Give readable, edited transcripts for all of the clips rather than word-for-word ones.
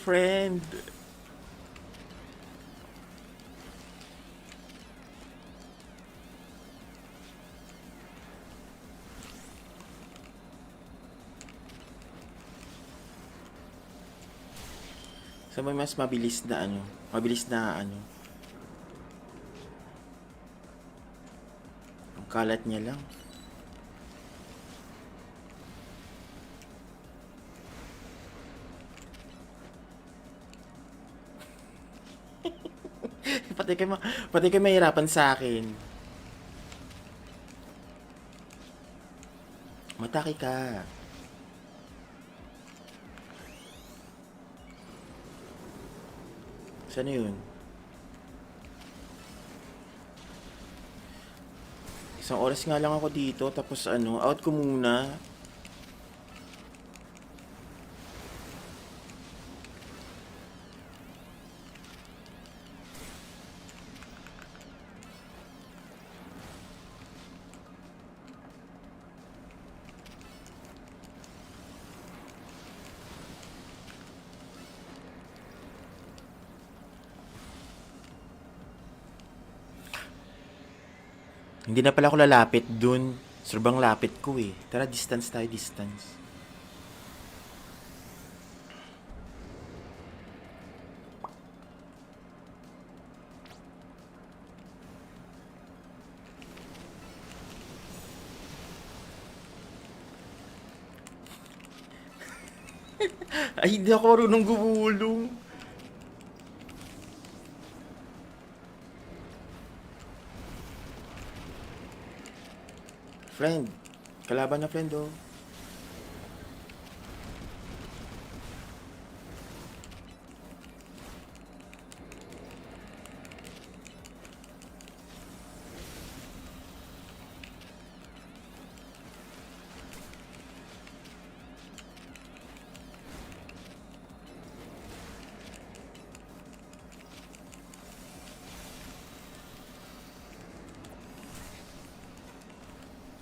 Friend. So may mas mabilis na ano, ang kalat niya lang. Pati kayo mahirapan sa akin. Mataki ka. Saan yun? Isang oras nga lang ako dito, tapos ano, out ko muna. Hindi na pala ako lalapit dun. Sobrang lapit ko eh. Tara, distance tayo, distance. Ay, hindi ako marunong gumulong. Friend, kalaban na friend oh.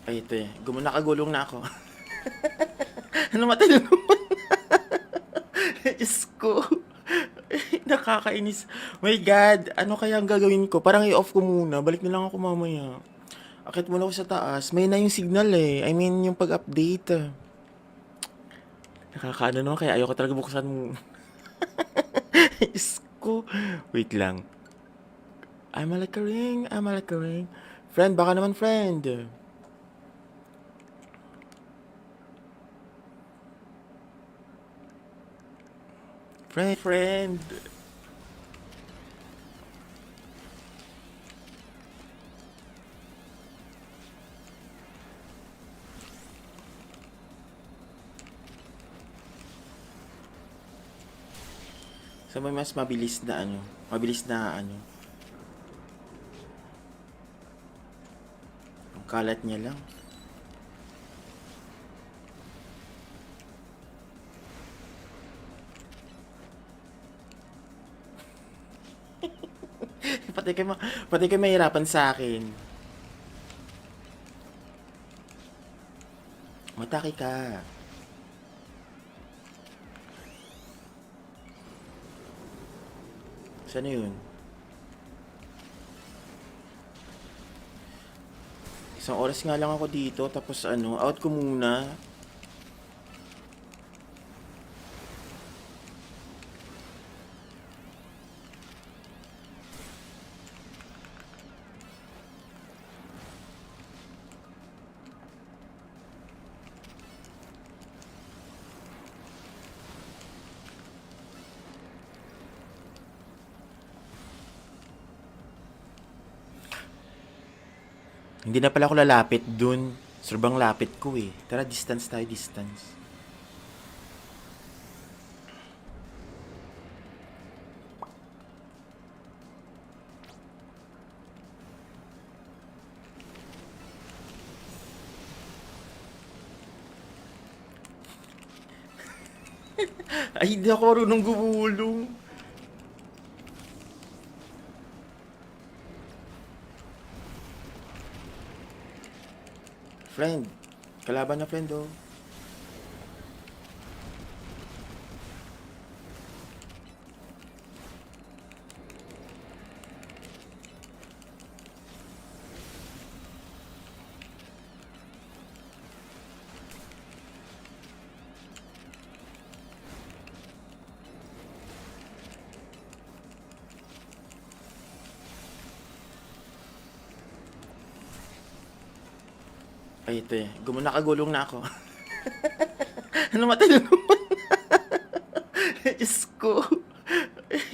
Ay, ito eh. Nakagulong na ako. Namatay na naman. Diyos ko. Nakakainis. My God, ano kaya ang gagawin ko? Parang i-off ko muna. Balik na lang ako mamaya. Akit muna ako sa taas. May na yung signal eh. I mean, yung pag-update. Nakakaano naman kaya ayoko talaga buksan mo. Diyos ko. Wait lang. I'm like a ring. I'm like a ring. Friend, baka naman friend. Friend. So may mas mabilis na ano, ang kalat niya lang. Pati kayo mahirapan sa akin. Mataki ka. Saan yun? Isang oras nga lang ako dito, tapos ano, out ko muna. Hindi na pala ako lalapit dun. Sobrang lapit ko eh. Tara, distance tayo, distance. Ay, hindi ako marunong gumulong. Friend, kalaban na friend oh. Ay, ito eh. Nakagulong na ako. Namatay na naman. Diyos ko.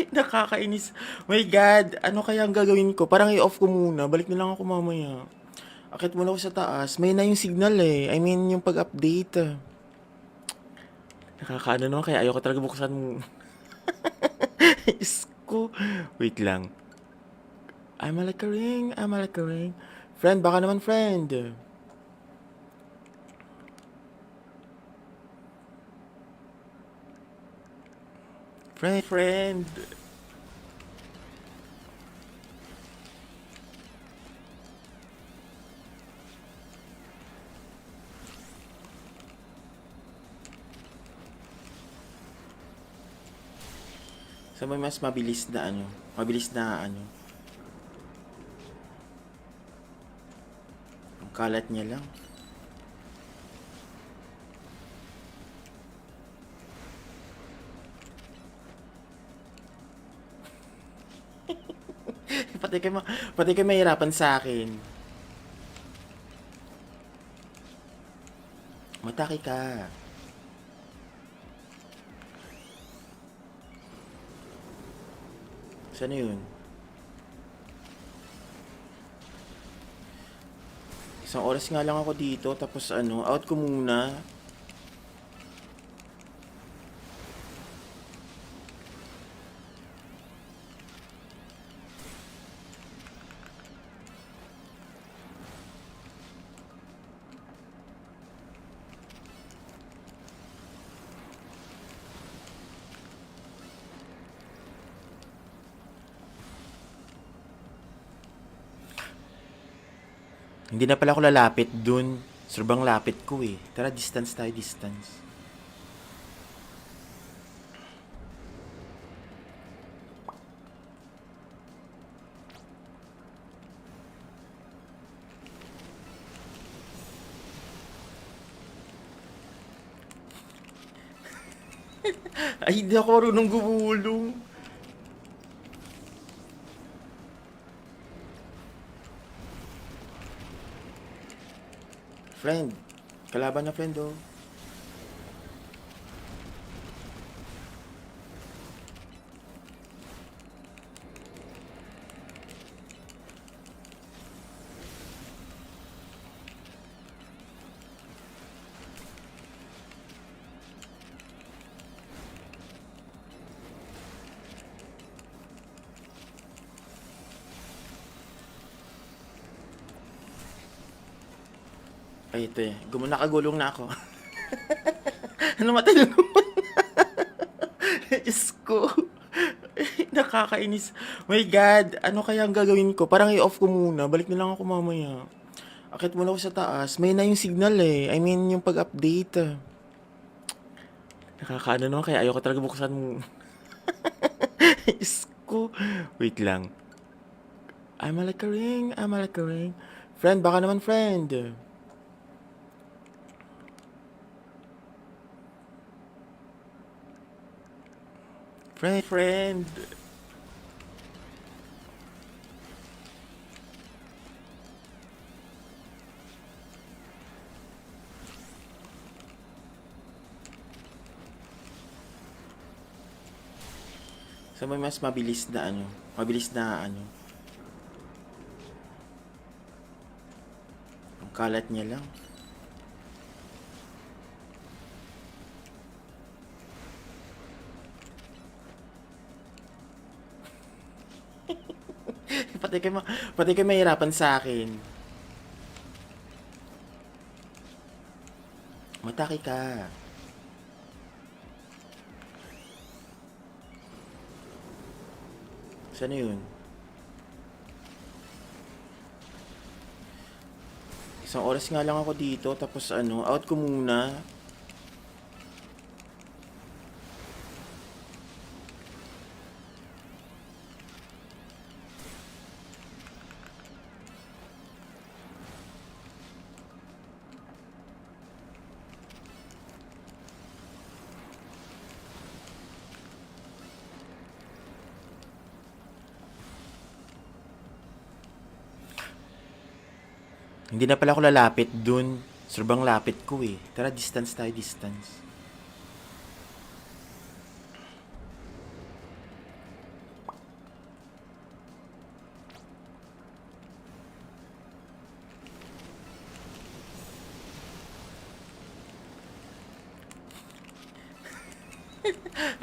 Nakakainis. My God, ano kaya ang gagawin ko? Parang i-off ko muna. Balik na lang ako mamaya. Akit muna ako sa taas. May na yung signal eh. I mean, yung pag-update. Nakakaano naman kaya ayoko talaga buksan mo. Diyos ko. Wait lang. I'm a like a ring. I'm a like a ring. Friend, baka naman friend. Friend. Sa may mas mabilis na ano. Mabilis na ano. Ang kalat niya lang. Pati kayo mahirapan sa akin. Mataki ka. Saan yun? Isang oras nga lang ako dito, tapos ano, out ko muna. Hindi na pala ako lalapit dun. Sobrang lapit ko eh. Tara, distance tayo, distance. Ay, hindi ako marunong gumulong. Friend, kalaban na friend oh. Ay, ito eh. Nakagulong na ako. Namatay na naman. Diyos ko. Nakakainis. My God, ano kaya ang gagawin ko? Parang i-off ko muna. Balik na lang ako mamaya. Akit muna ako sa taas. May na yung signal eh. I mean, yung pag-update. Nakakaano naman kaya ayoko talaga buksan mo. Diyos ko. Wait lang. I'm a like a ring. I'm a like a ring. Friend, baka naman friend. Friend. Sa may mas mabilis na ano. Mabilis na ano. Ang kalat niya lang. Pati kayo mahirapan sa akin. Mataki ka. Saan yun? Isang oras nga lang ako dito, tapos ano, out ko muna. Hindi na pala ako lalapit dun. Sobrang lapit ko eh. Tara, distance tayo, distance.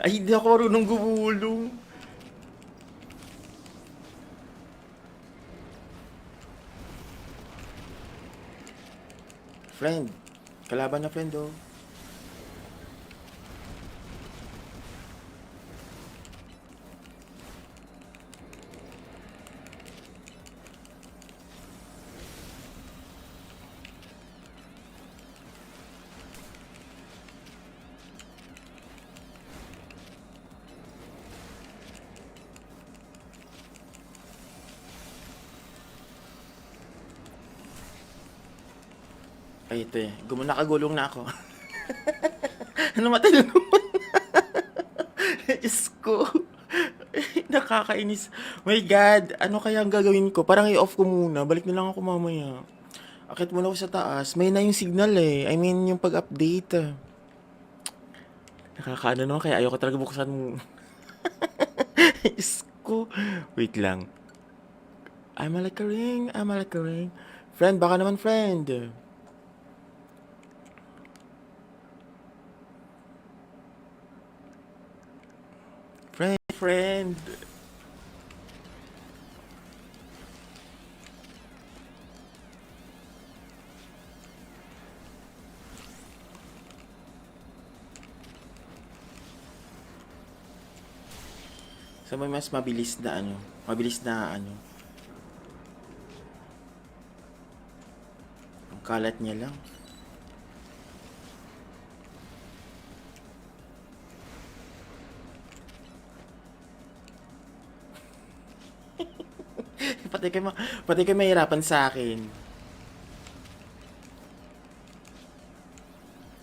Ay, hindi ako marunong gumulong. Friend, kalaban na friend oh. Ay, ito eh. Nakagulong na ako. Ano matalo naman? Diyos ko. Nakakainis. My God, ano kaya ang gagawin ko? Parang i-off ko muna. Balik na lang ako mamaya. Akit muna ako sa taas. May na yung signal eh. I mean, yung pag-update. Nakakaano naman kaya ayoko talaga buksan mo. Diyos ko. Wait lang. I'm a like a ring. I'm a like a ring. Friend, baka naman friend. Friend. Sa may mas mabilis na ano. Mabilis na ano. Ang kalat niya lang. Pati kayo mahirapan sa akin.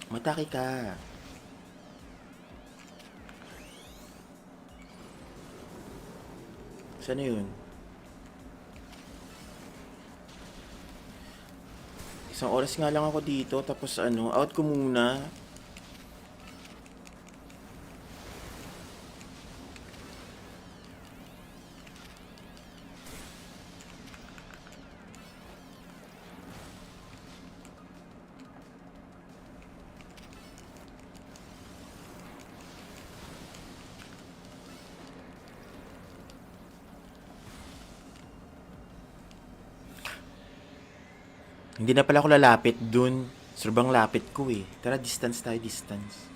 Mataki ka. Saan na yun? Isang oras nga lang ako dito, tapos ano, out ko muna. Hindi na pala ako lalapit dun. Sobrang lapit ko eh. Tara, distance tayo, distance.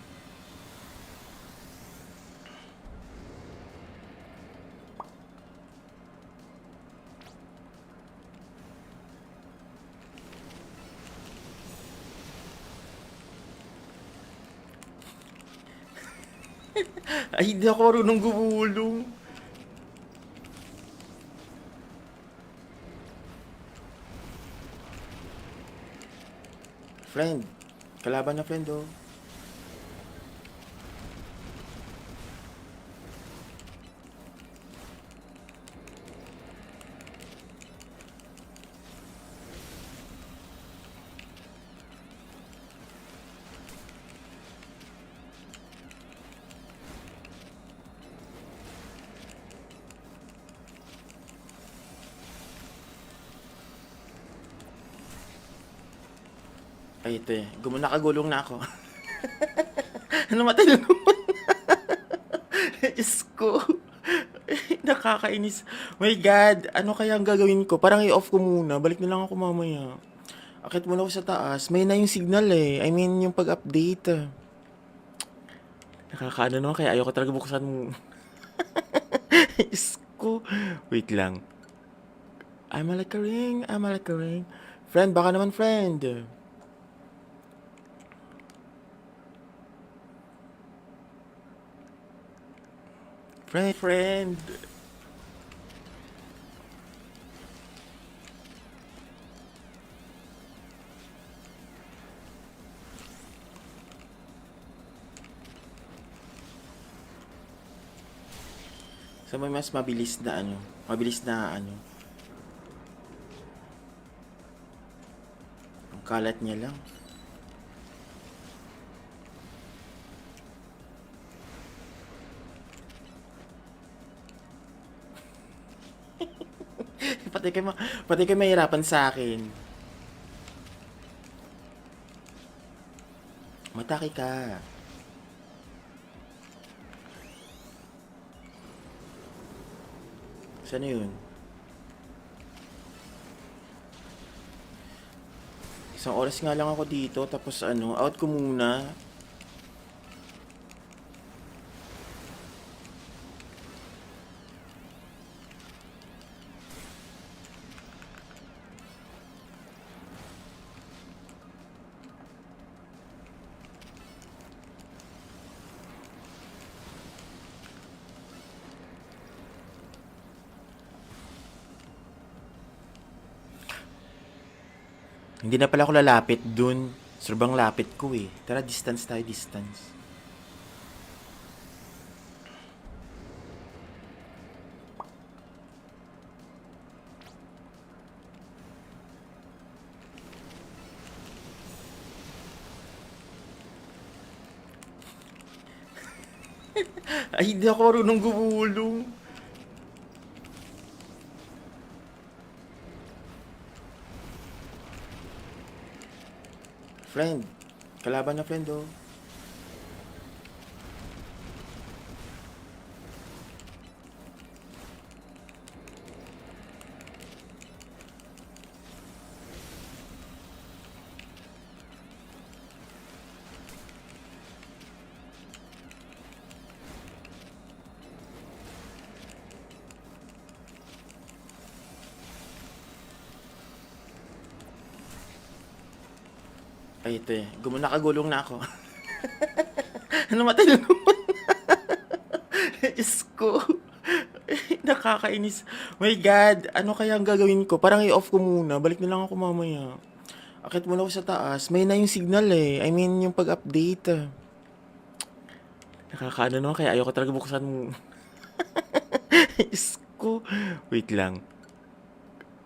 Ay, hindi ako marunong gumulong. Friend, kalaban na friend oh. Ay, ito eh. Nakagulong na ako. Ano matalo naman? Diyos ko. Nakakainis. My God, ano kaya ang gagawin ko? Parang i-off ko muna. Balik na lang ako mamaya. Akit muna ako sa taas. May na yung signal eh. I mean, yung pag-update. Nakakaano naman kaya ayoko talaga buksan mo. Diyos ko. Wait lang. I'm a like a ring. I'm a like a ring. Friend, baka naman friend. Friend. Sa may mas mabilis na ano. Mabilis na ano. Ang kalat niya lang. Pati kayo pati kayo mahirapan sa'kin. Matake ka. Saan na yun? Isang oras nga lang ako dito, tapos out ko muna. Hindi na pala ako lalapit dun. Sobrang lapit ko eh. Tara, distance tayo, distance. Ay, hindi ako marunong gumulong. Friend. Kalaban na friend oh. Ay, ito eh. Nakagulong na ako. Namatay na naman. Diyos ko. Nakakainis. My God, ano kaya ang gagawin ko? Parang i-off ko muna. Balik na lang ako mamaya. Akit muna ako sa taas. May na yung signal eh. I mean, yung pag-update. Nakakaano naman, kaya ayoko talaga buksan mo. Diyos ko. Wait lang.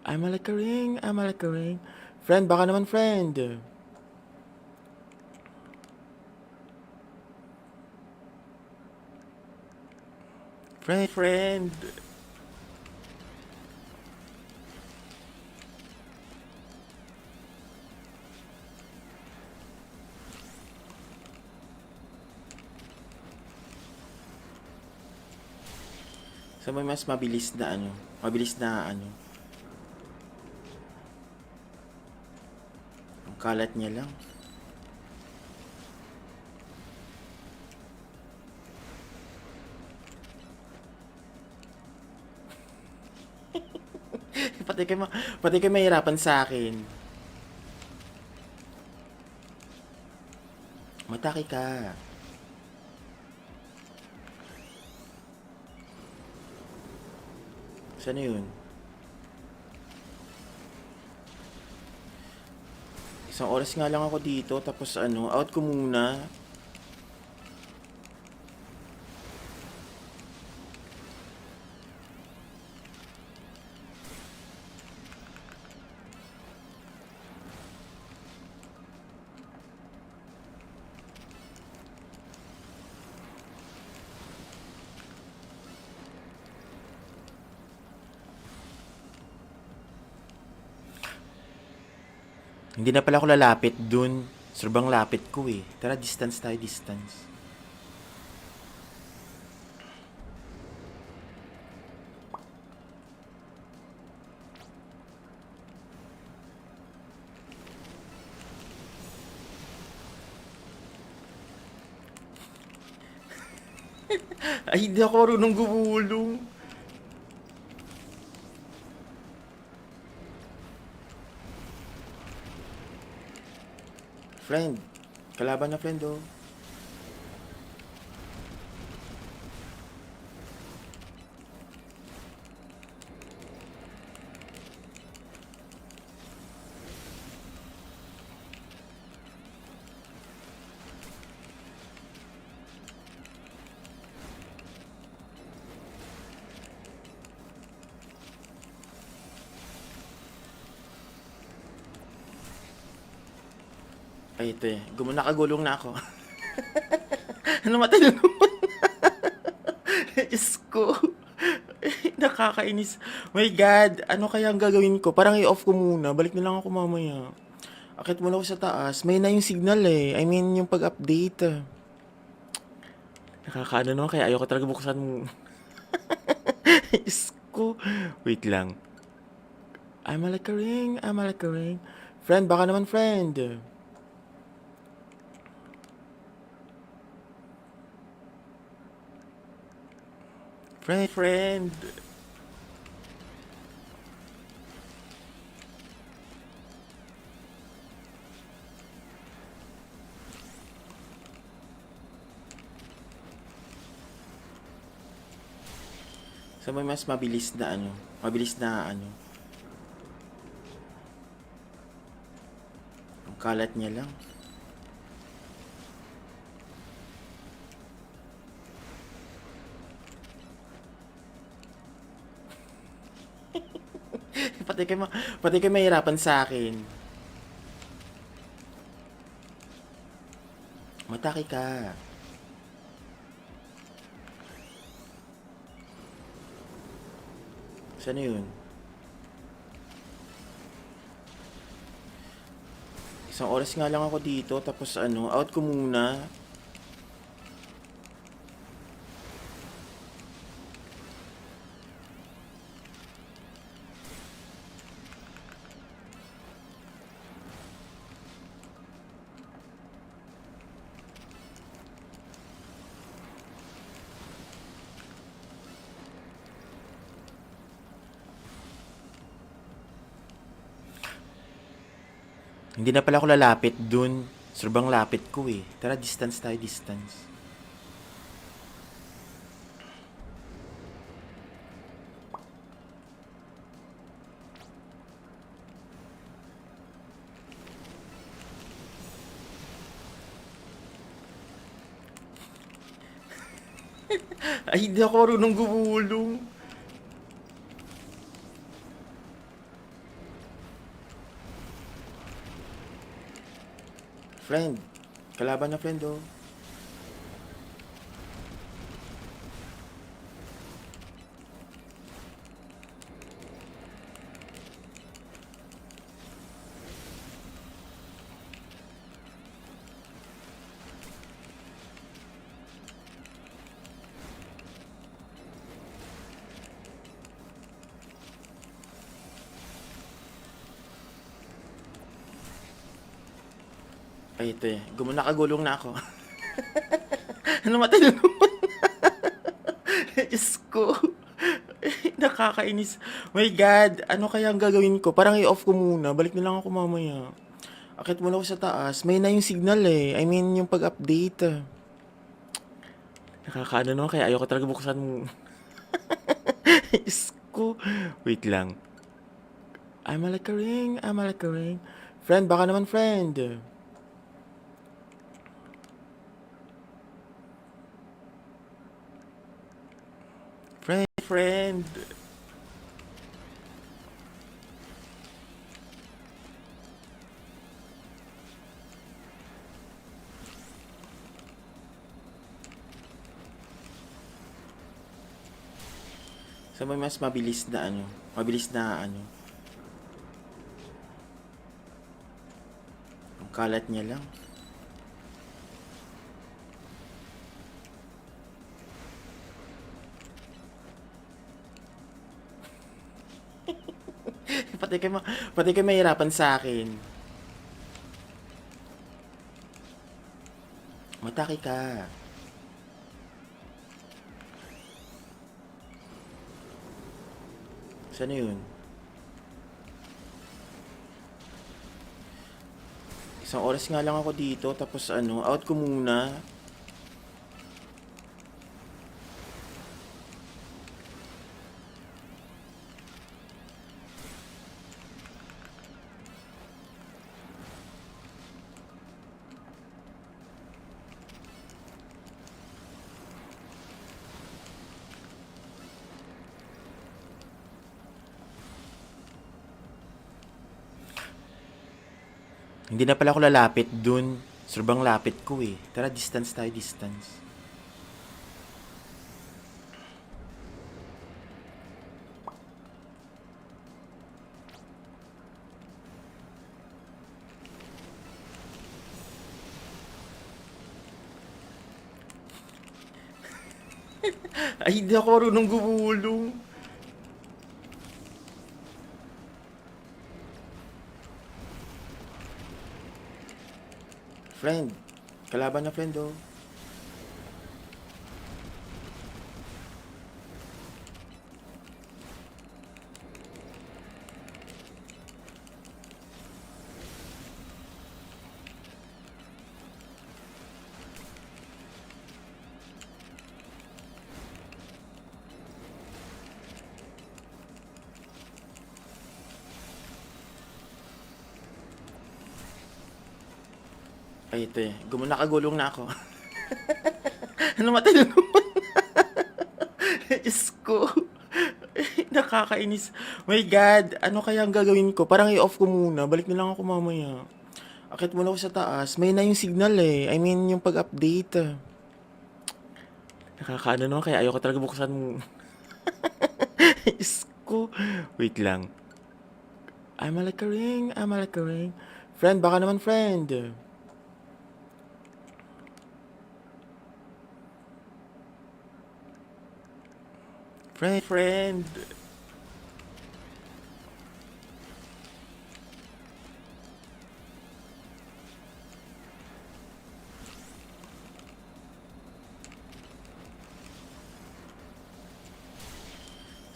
I'm a like a ring. I'm a like a ring. Friend, baka naman friend. Friend. Sa may mas mabilis na mabilis na ang kalat niya lang. pati kayo mahirapan sa akin. Matake ka. Saan na yun? Isang oras nga lang ako dito, tapos out ko muna. Hindi na pala ako lalapit dun. Sobrang lapit ko eh. Tara, distance tayo, distance. Ay, hindi ako marunong gumulong. Friend. Kalaban na friend oh. Ay, ito eh. Nakagulong na ako. Namatay na naman. Diyos ko. Nakakainis. My God, ano kaya ang gagawin ko? Parang i-off ko muna. Balik na lang ako mamaya. Akit muna ako sa taas. May na yung signal eh. I mean, yung pag-update. Nakakaano naman, kaya ayoko talaga buksan mo. Isko. Wait lang. I'm like a ring, I'm like a ring. Friend, baka naman friend. Friend. So may mas mabilis na ano. Mabilis na ano. Ang kalat niya lang. pati kayo mahirapan sa akin. Mataki ka. Saan na yun? Isang oras nga lang ako dito, tapos ano, out ko muna. Hindi na pala ako lalapit dun. Sobrang lapit ko eh. Tara, distance tayo, distance. Ay, hindi ako marunong gumulong. Friend. Kalaban na friend oh. Ay, ito eh. Nakagulong na ako. Ano matalon? Diyos ko. Nakakainis. My God, ano kaya ang gagawin ko? Parang i-off ko muna. Balik na lang ako mamaya. Akit muna ako sa taas. May na yung signal eh. I mean, yung pag-update. Nakakaano naman, kaya ayoko talaga buksan mo. Isko. Wait lang. I'm like a ring, I'm like a ring. Friend, baka naman friend. Friend. So may mas mabilis na ano. Mabilis na ano. Ang kalat niya lang. pati kayo mahirapan sa akin. Mataki ka. Saan na yun? Isang oras nga lang ako dito, tapos ano, out ko muna. Hindi na pala ako lalapit dun. Sobrang lapit ko eh. Tara, distance tayo, distance. Ay, hindi ako marunong gumulong. Friend, kalaban na friend oh. Ay, ito eh. Nakagulong na ako. Namatay na naman. Diyos ko. Nakakainis. My God, ano kaya ang gagawin ko? Parang i-off ko muna. Balik na lang ako mamaya. Akit muna ako sa taas. May na yung signal eh. I mean, yung pag-update. Nakakaano naman kaya ayoko talaga buksan mo. Diyos ko. Wait lang. I'm a like a ring. I'm a like a ring. Friend, baka naman friend. Friend.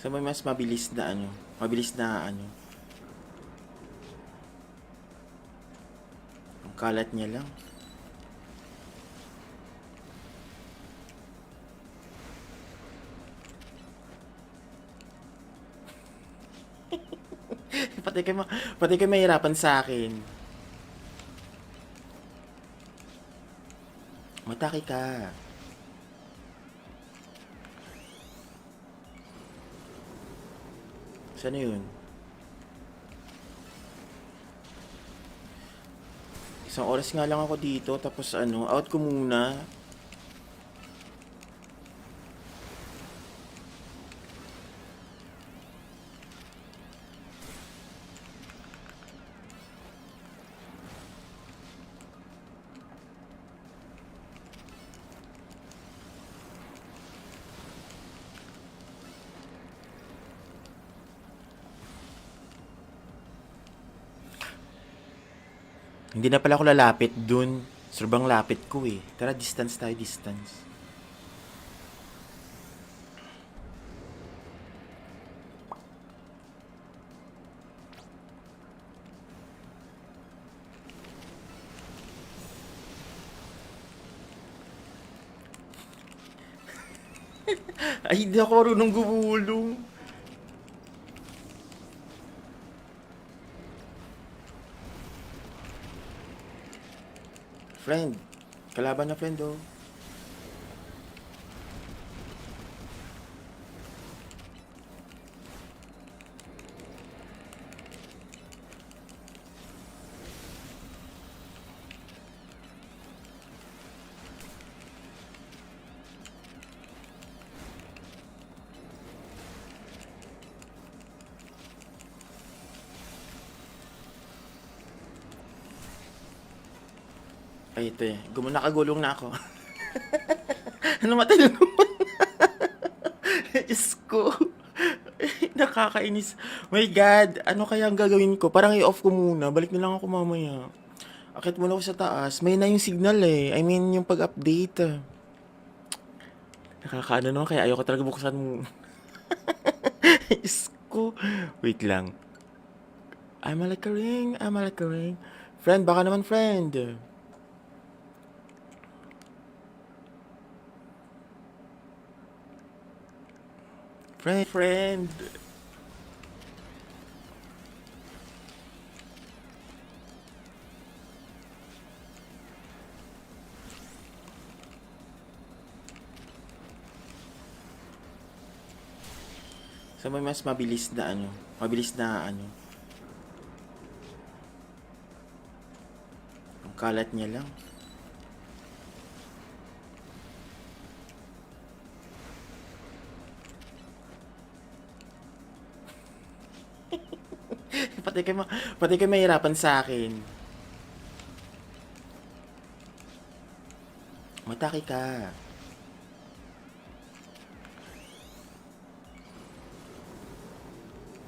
So may mas mabilis na ano. Mabilis na ano. Ang kalat niya lang. Pati kayo mahirapan sa akin. Mataki ka. Saan yun? Isang oras nga lang ako dito, tapos ano, out ko muna. Hindi na pala ako lalapit dun. Sobrang lapit ko eh. Tara, distance tayo, distance. Ay, hindi ako marunong gumulong. Friend, kalaban na friend oh. Ay, ito eh. Nakagulong na ako. Namatay na naman. Diyos ko. Nakakainis. My God, ano kaya ang gagawin ko? Parang i-off ko muna. Balik na lang ako mamaya. Akit muna ako sa taas. May na yung signal eh. I mean, yung pag-update. Nakakaano naman kaya ayoko talaga buksan mo. Diyos ko. Wait lang. I'm a like a ring. I'm a like a ring. Friend, baka naman friend. Friend. So may mas mabilis na ano. Mabilis na ano. Ang kalat niya lang. Pati kayo mahirapan sa akin. Mataki ka.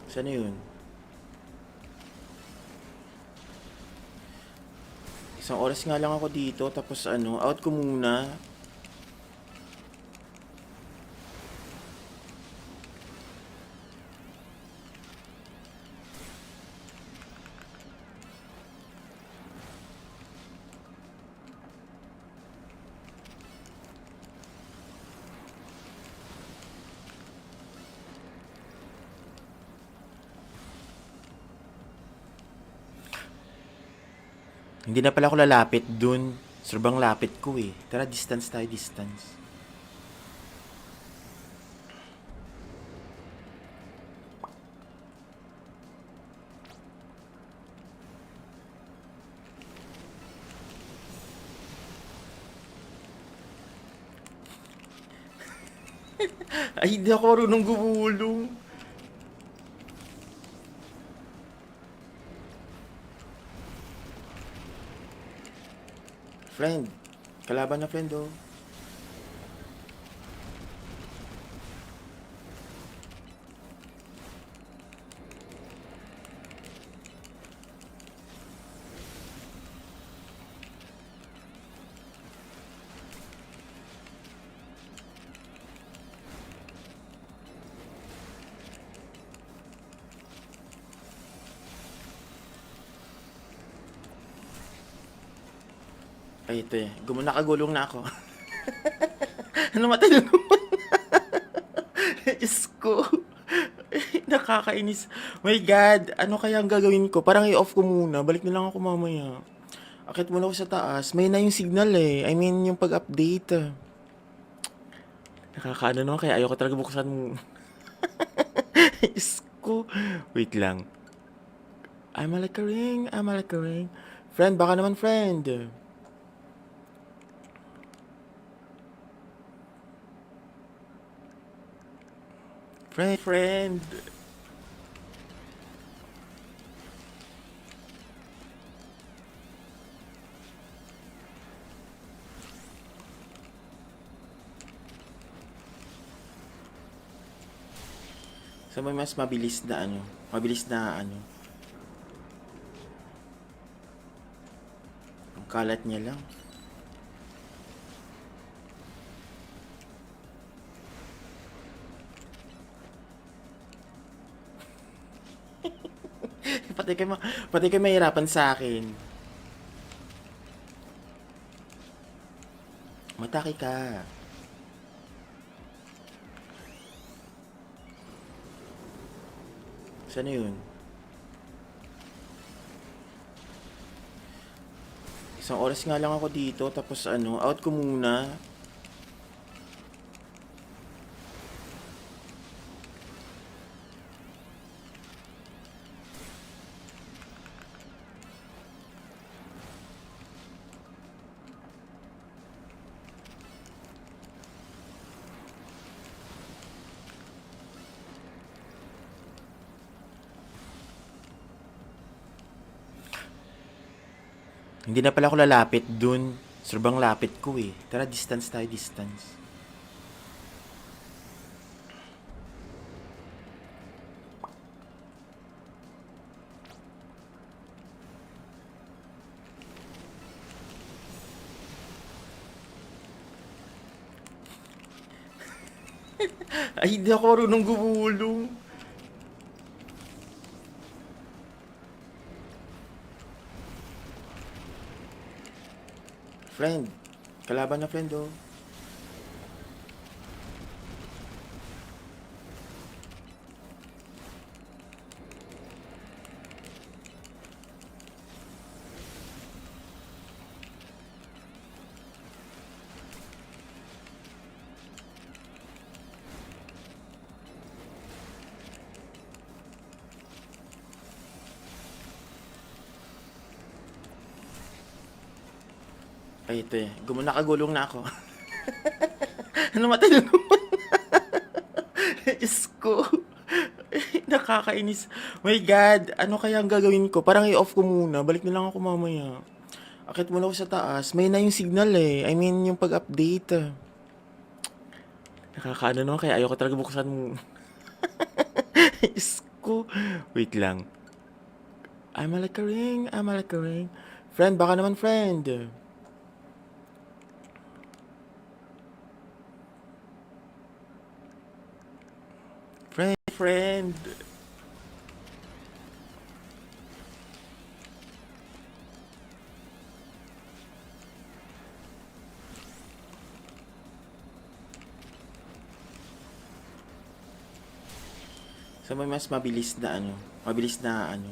Sana yun? Isang oras nga lang ako dito, tapos out ko muna. Hindi na pala ako lalapit dun. Sobrang lapit ko eh. Tara, distance tayo, distance. Ay, hindi ako marunong gumulong. Friend, kalaban na friend oh. Ay, ito eh. Nakagulong na ako. Namatay na naman. Diyos ko. Nakakainis. My God, ano kaya ang gagawin ko? Parang i-off ko muna. Balik na lang ako mamaya. Akit muna ako sa taas. May na yung signal eh. I mean, yung pag-update. Nakakaano naman kaya ayoko talaga buksan mo. Diyos ko. Wait lang. I'm like a ring. I'm like a ring. Friend, baka naman friend. Friend. So may mas mabilis na ang kalat niya lang. Pati kayo mahirapan sa akin. Mataki ka. Sana yun? Isang oras nga lang ako dito, tapos out ko muna. Hindi na pala ako lalapit dun. Sobrang lapit ko eh. Tara, distance tayo, distance. Ay, hindi ako marunong gumulong. Friend, kalaban na friend oh. Ay, ito eh. Nakagulong na ako. Namatay na naman. Diyos ko. Nakakainis. My God, ano kaya ang gagawin ko? Parang i-off ko muna. Balik na lang ako mamaya. Akit muna ako sa taas. May na yung signal eh. I mean, yung pag-update. Nakakaano naman kaya ayoko talaga buksan mo. Diyos ko. ko. Wait lang. I'm like a ring, I'm like a ring. Friend, baka naman friend. Friend. Sa may mas mabilis na ano,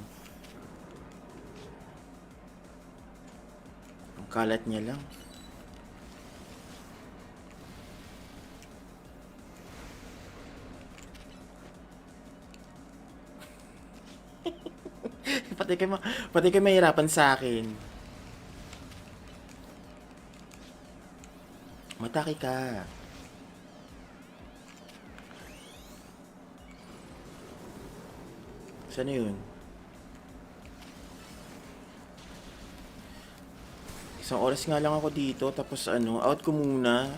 ang kalat niya lang. Pati kayo mahirapan sa akin. Mataki ka. Saan yun? Isang oras nga lang ako dito, tapos ano, out ko muna.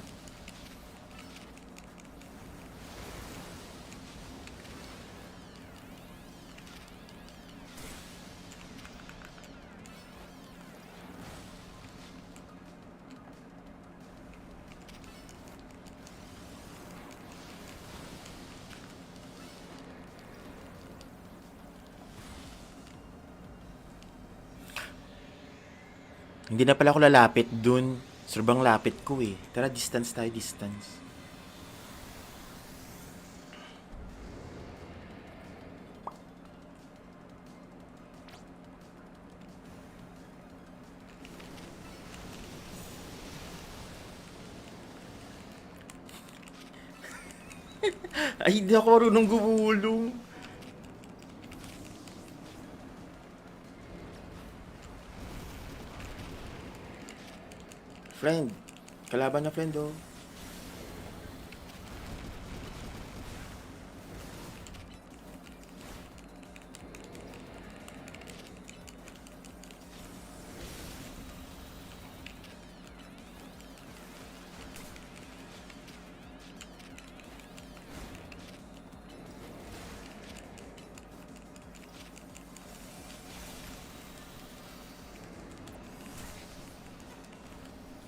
Hindi na pala ako lalapit dun. Sobrang lapit ko eh. Tara, distance tayo, distance. Ay, hindi ako marunong gumulong. Friend, kalaban na friend oh.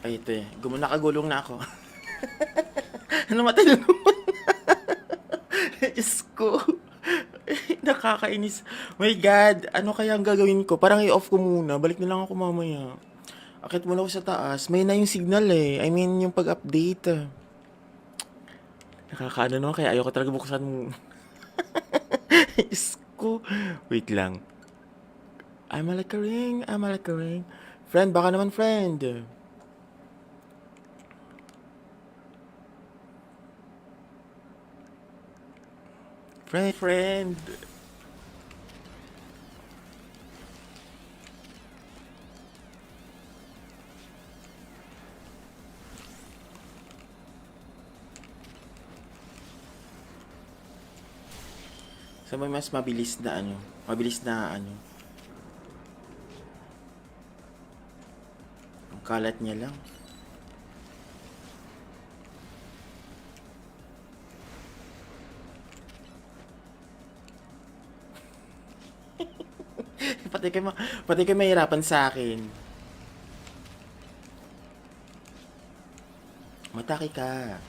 Ay, ito eh. Nakagulong na ako. Namatay na naman. Diyos ko. Nakakainis. My God, ano kaya ang gagawin ko? Parang i-off ko muna. Balik na lang ako mamaya. Akit muna ako sa taas. May na yung signal eh. I mean, yung pag-update. Nakakaano naman kaya ayoko talaga buksan mo. Diyos ko. Wait lang. I'm like a ring, I'm like a ring. Friend, baka naman friend. Friend. Sa may mas mabilis na ano, ang kalat niya lang. Pati kayo mahirapan sa akin. Mataki ka.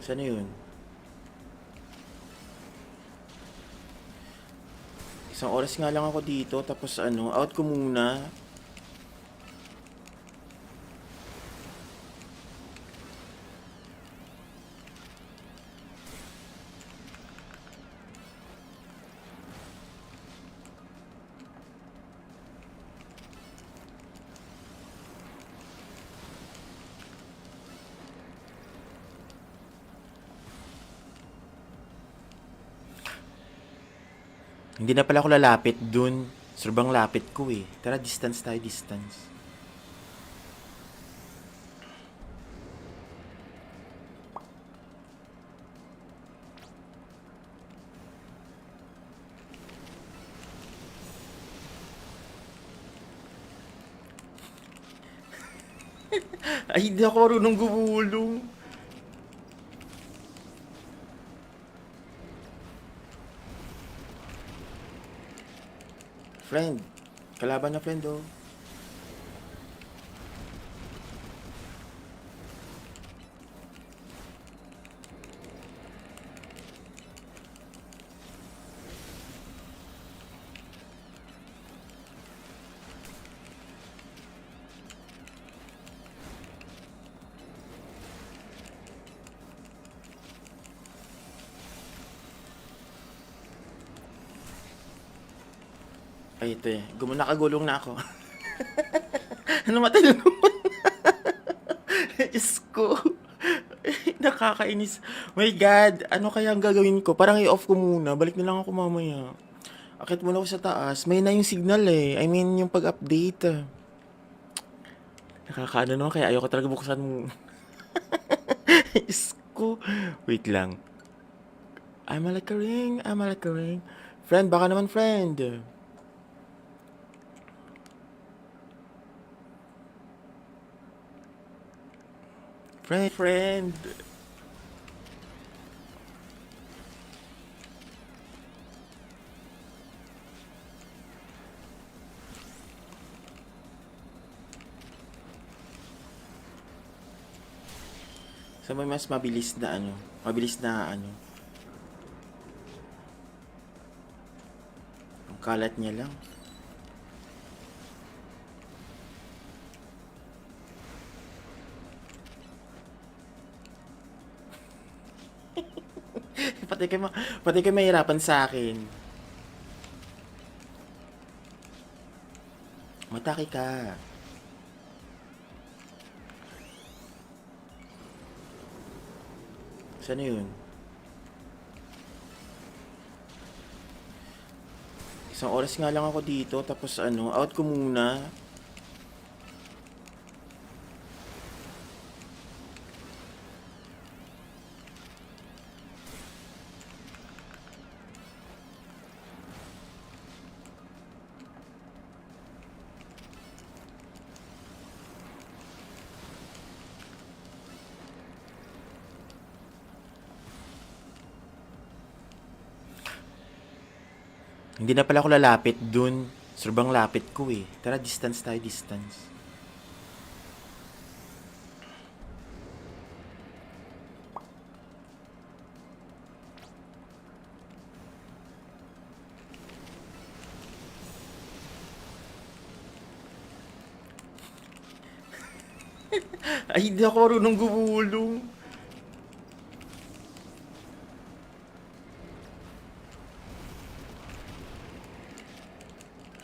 Saan yun? Isang oras nga lang ako dito, tapos ano, out ko muna. Hindi na pala ako lalapit dun. Sobrang lapit ko eh. Tara, distance tayo, distance. Ay, hindi ako marunong gumulong. Friend, kalaban na friend oh. Ay, ito eh. Nakagulong na ako. Namatay na naman. Diyos ko. Nakakainis. My God, ano kaya ang gagawin ko? Parang i-off ko muna. Balik na lang ako mamaya. Akit muna ako sa taas. May na yung signal eh. I mean, yung pag-update. Nakakaano naman kaya ayoko talaga buksan mo. Diyos ko. Wait lang. I'm like a ring. I'm like a ring. Friend, baka naman friend. Friend. Sa may mas mabilis na ano. Mabilis na ano. Ang kalat niya lang. Pati kayo mahirapan sa akin. Mataki ka. Saan yun? Isang oras nga lang ako dito, tapos ano, out ko muna. Hindi na pala ako lalapit dun. Sobrang lapit ko eh. Tara, distance tayo, distance. Ay, hindi ako marunong gumulong.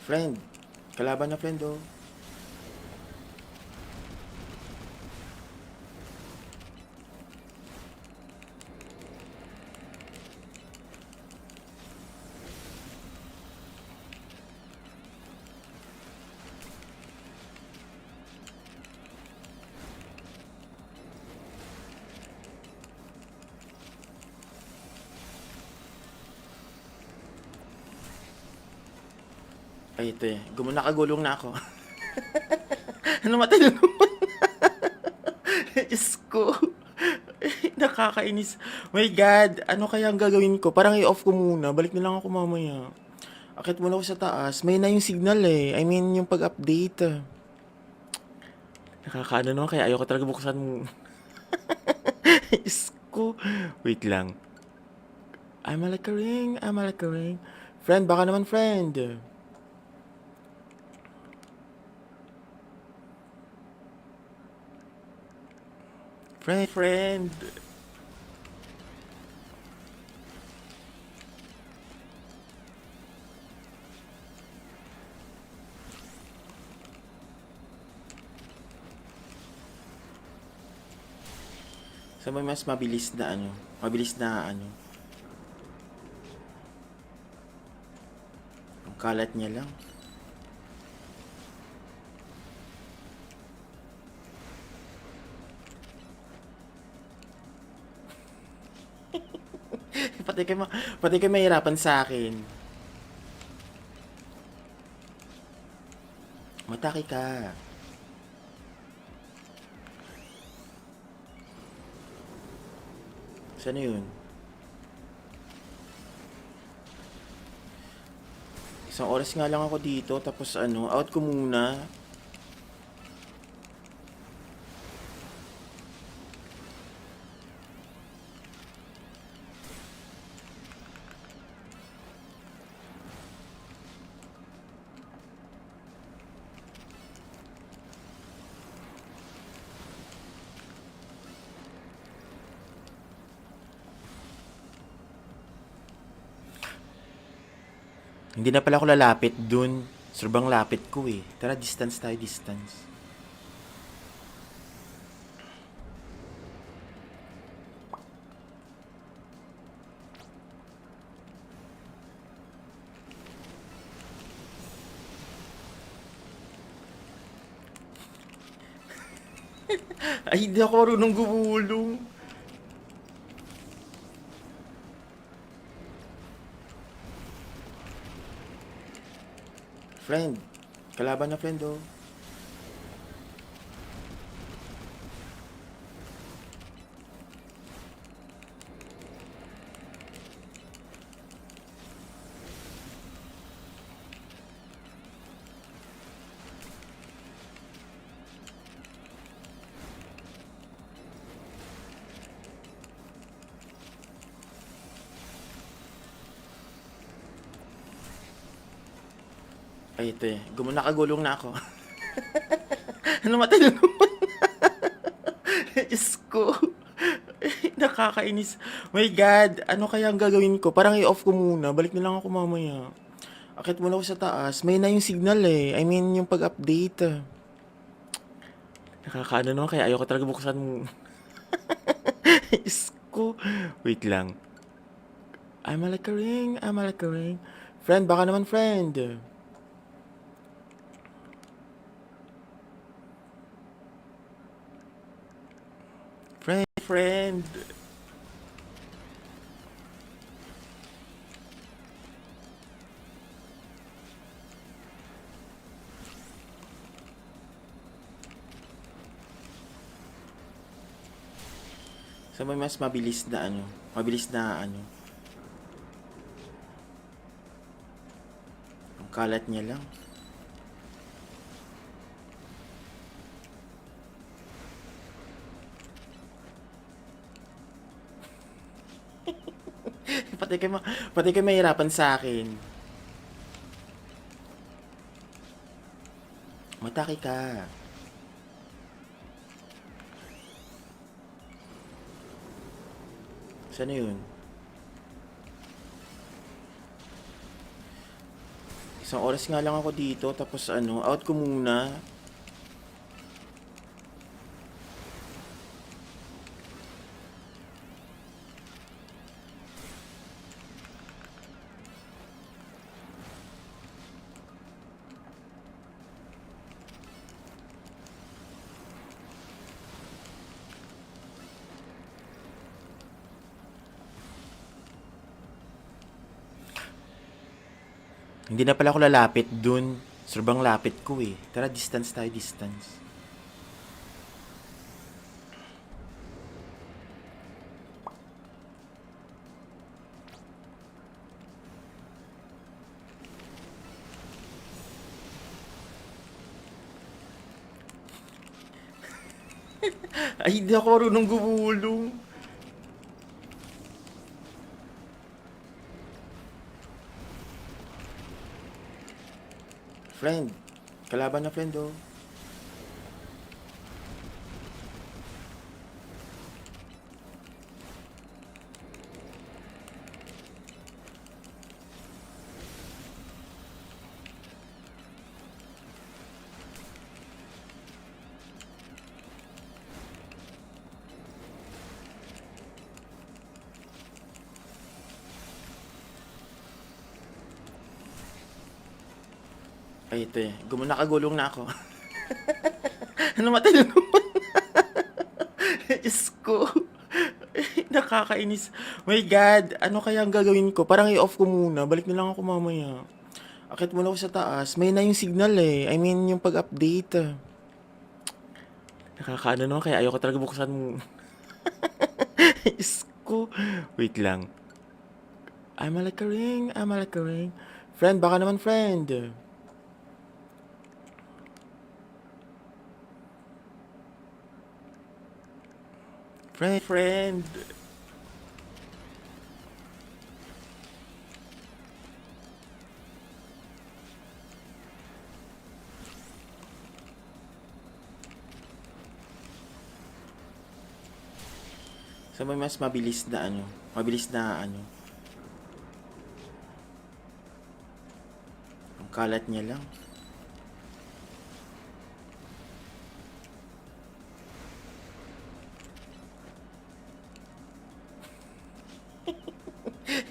Friend, kalaban na friend oh. Ay, ito eh. Nakagulong na ako. Namatay na naman. Diyos ko. Nakakainis. My God, ano kaya ang gagawin ko? Parang i-off ko muna. Balik na lang ako mamaya. Akit muna ako sa taas. May na yung signal eh. I mean, yung pag-update. Nakakaano naman kaya ayoko talaga buksan mo. Diyos ko. Wait lang. I'm like a ring. I'm like a ring. Friend, baka naman friend. Friend. Sa may mas mabilis na ano. Mabilis na ano. Ang kalat niya lang. Pati kayo mahirapan sa akin. Mataki ka. Saan yun? Isang oras nga lang ako dito, tapos out ko muna. Hindi na pala ako lalapit dun. Sobrang lapit ko eh. Tara, distance tayo, distance. Ay, hindi ako marunong gumulong. Friend, kalaban na friend oh. Ay, ito eh. Nakagulong na ako. Namatay na naman. Diyos ko. Nakakainis. My God, ano kaya ang gagawin ko? Parang i-off ko muna. Balik na lang ako mamaya. Akit muna ako sa taas. May na yung signal eh. I mean, yung pag-update. Nakakaano naman kaya ayoko talaga buksan mo. Diyos ko. Wait lang. I'm a like a ring. I'm a like a ring. Friend, baka naman friend. Friend. Sa may mas mabilis na mabilis na ang kalat niya lang. pati kayo, pati kayo mahirapan sa akin. Mataki ka. Saan na yun? Isang oras nga lang ako dito, tapos out ko muna. Hindi na pala ako lalapit dun. Sobrang lapit ko eh. Tara, distance tayo, distance. Ay, hindi ako marunong gumulong. Friend, kalaban na friend oh. Ay, ito eh. Nakagulong na ako. Namatay na naman. Diyos ko. Nakakainis. My God, ano kaya ang gagawin ko? Parang i-off ko muna. Balik na lang ako mamaya. Akit muna ako sa taas. May na yung signal eh. I mean, yung pag-update. Nakakaano naman kaya ayoko talaga buksan mo. Diyos ko. Wait lang. I'm a like a ring. I'm a like a ring. Friend, baka naman friend. Friend. Sa may mas mabilis na ano. Mabilis na ano. Ang kalat niya lang.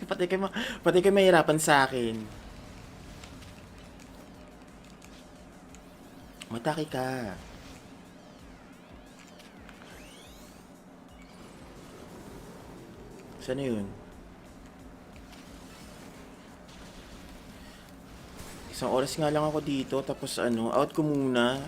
pati kayo, pati kayo mahirapan sa akin. Mataki ka. Saan na yun? Isang oras nga lang ako dito, tapos ano, out ko muna.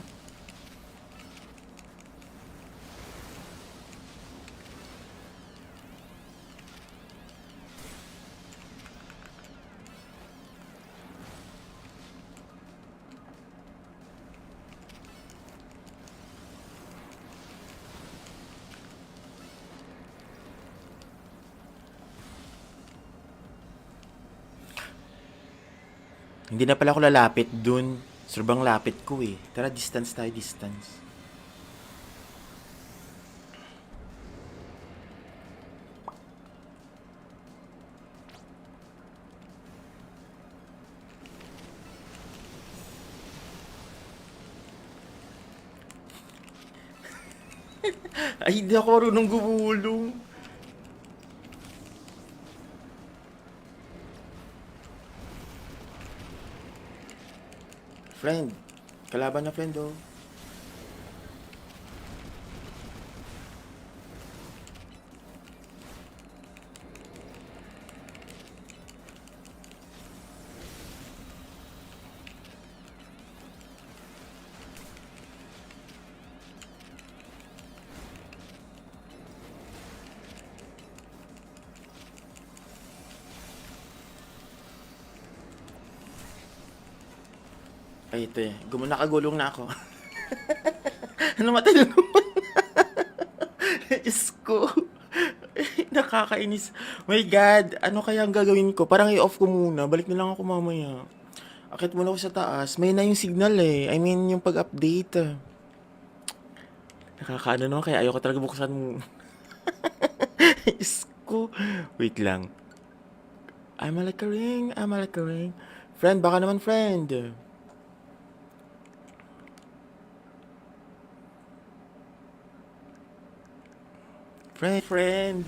Hindi na pala ako lalapit dun. Sobrang lapit ko eh. Tara, distance tayo, distance. Ay, hindi ako marunong gumulong. Friend. Kalaban na friend oh. Ay, ito eh. Nakagulong na ako. Namatay na naman. Diyos ko. Nakakainis. My God, ano kaya ang gagawin ko? Parang i-off ko muna. Balik na lang ako mamaya. Akit muna ako sa taas. May na yung signal eh. I mean, yung pag-update. Nakakaano naman, kaya ayoko talaga buksan mo. Diyos ko. Wait lang. I'm a like a ring. I'm a like a ring. Friend, baka naman friend. Friend.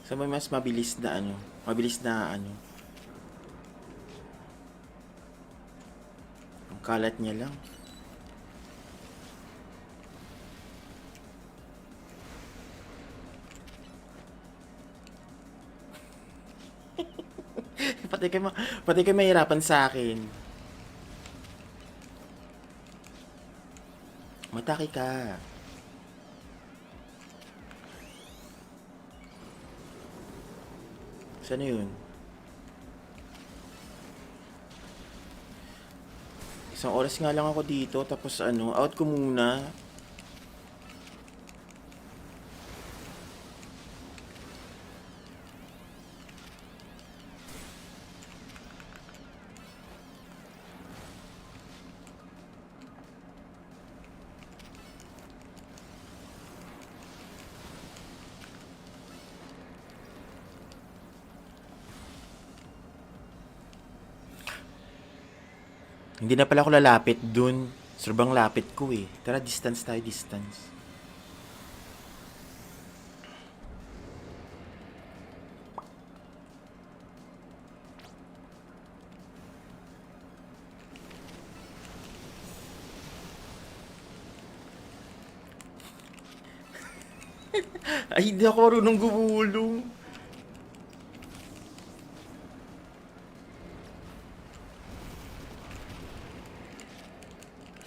Sa may mas mabilis na ano. Mabilis na ano. Ang kalat niya lang. pati kayo mahirapan sa akin. Mataki ka. Saan na yun? Isang oras nga lang ako dito, tapos ano, out ko muna. Hindi na pala ako lalapit dun. Sobrang lapit ko eh. Tara, distance tayo, distance. Ay, hindi ako marunong gumulong.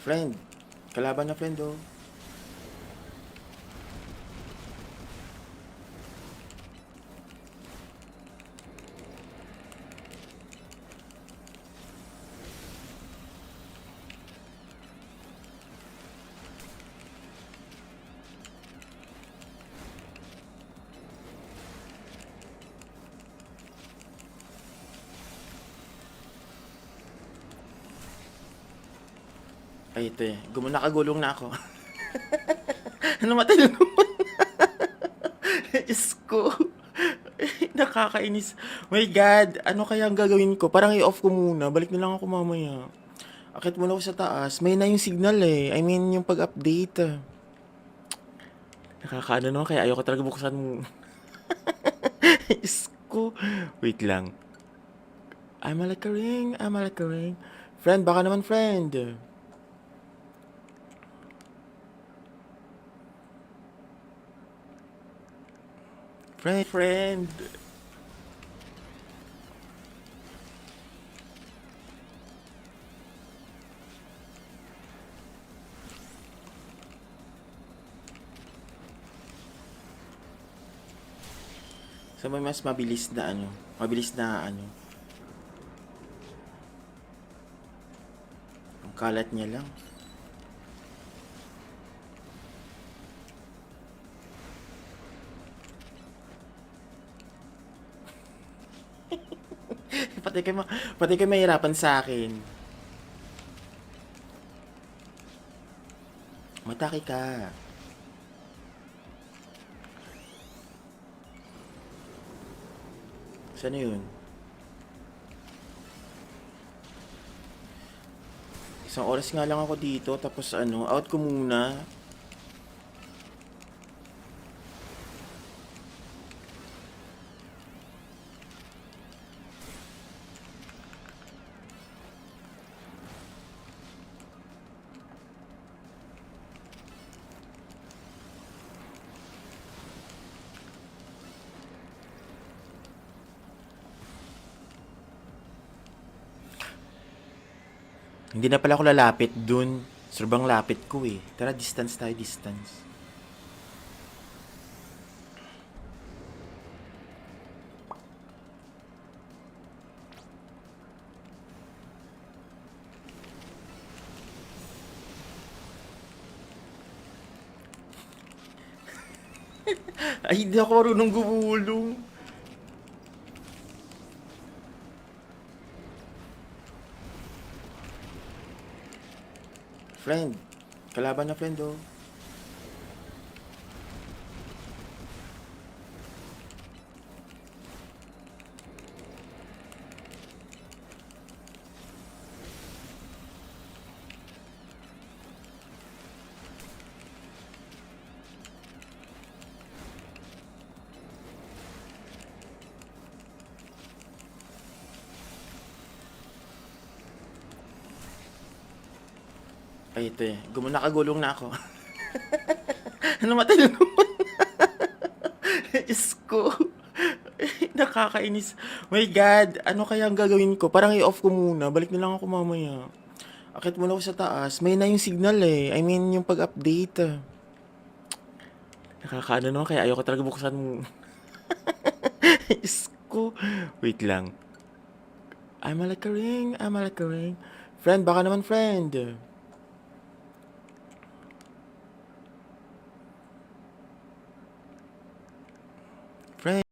Friend, kalaban na friend oh. Ay, ito eh. Nakagulong na ako. Namatay na naman. Diyos ko. Nakakainis. My God, ano kaya ang gagawin ko? Parang i-off ko muna. Balik na lang ako mamaya. Akit muna ako sa taas. May na yung signal eh. I mean, yung pag-update. Nakakaano naman, kaya ayoko talaga buksan mo. Diyos ko. Wait lang. I'm a like a ring. I'm a like a ring. Friend, baka naman friend. Friend. So may mas mabilis na ano. Mabilis na ano. Ang kalat niya lang. Pati kayo mahirapan sa akin. Mataki ka. Saan na yun? Isang oras nga lang ako dito, tapos ano, out ko muna. Hindi na pala ako lalapit dun. Sobrang lapit ko eh. Tara, distance tayo, distance. Ay, hindi ako marunong gumulong. Friend, kalaban na friend oh. Ay, ito eh. Nakagulong na ako. Namatay na naman. Diyos ko. Nakakainis. My God, ano kaya ang gagawin ko? Parang i-off ko muna. Balik na lang ako mamaya. Akit muna ako sa taas. May na yung signal eh. I mean, yung pag-update. Nakakaano naman, kaya ayoko talaga buksan mo. Diyos ko. Wait lang. I'm a like a ring. I'm a like a ring. Friend, baka naman friend. Friend.